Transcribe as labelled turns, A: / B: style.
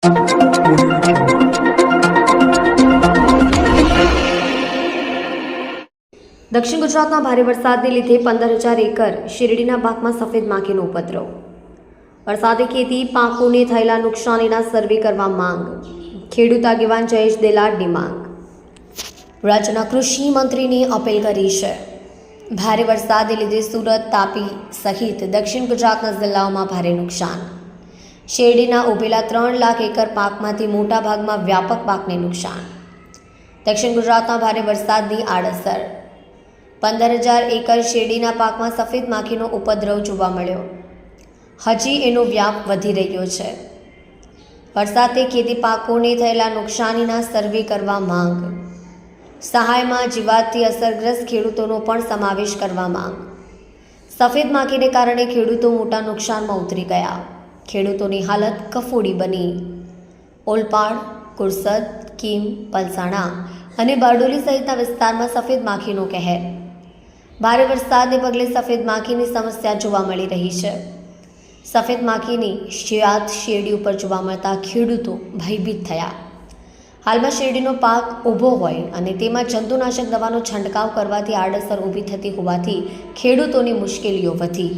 A: દક્ષિણ ગુજરાતમાં ભારે વરસાદને લીધે 15,000 એકર શેરડીના પાકમાં સફેદ માખીનો ઉપદ્રવ. વરસાદી ખેતી પાકોને થયેલા નુકસાનીના સર્વે કરવા માંગ. ખેડૂત આગેવાન જયેશ દેલાડની માંગ. રાજ્યના કૃષિ મંત્રીને અપીલ કરી છે. ભારે વરસાદને લીધે સુરત, તાપી સહિત દક્ષિણ ગુજરાતના જિલ્લાઓમાં ભારે નુકસાન. શેરડીના ઉભેલા 3 લાખ એકર પાકમાંથી મોટા ભાગમાં વ્યાપક પાકને નુકસાન. દક્ષિણ ગુજરાતમાં ભારે વરસાદની આડઅસર. 15,000 એકર શેરડીના પાકમાં સફેદ માખીનો ઉપદ્રવ જોવા મળ્યો. હજી એનો વ્યાપ વધી રહ્યો છે. વરસાદે ખેતી પાકોને થયેલા નુકસાનીના સર્વે કરવા માંગ. સહાયમાં જીવાતથી અસરગ્રસ્ત ખેડૂતોનો પણ સમાવેશ કરવા માંગ. સફેદ માખીને કારણે ખેડૂતો મોટા નુકસાનમાં ઉતરી ગયા. ખેડૂતોની હાલત કફોડી બની. ઓલપાડ, કુરસદ, કીમ, પલસાણા અને બારડોલી સહિતના વિસ્તારમાં સફેદ માખીનો કહેર. ભારે વરસાદને પગલે સફેદ માખીની સમસ્યા જોવા મળી રહી છે. સફેદ માખીની જીવાત શેરડી ઉપર જોવા મળતા ખેડૂતો ભયભીત થયા. હાલમાં શેરડીનો પાક ઊભો હોય અને તેમાં જંતુનાશક દવાનો છંટકાવ કરવાથી આડઅસર ઊભી થતી હોવાથી ખેડૂતોની મુશ્કેલીઓ વધી.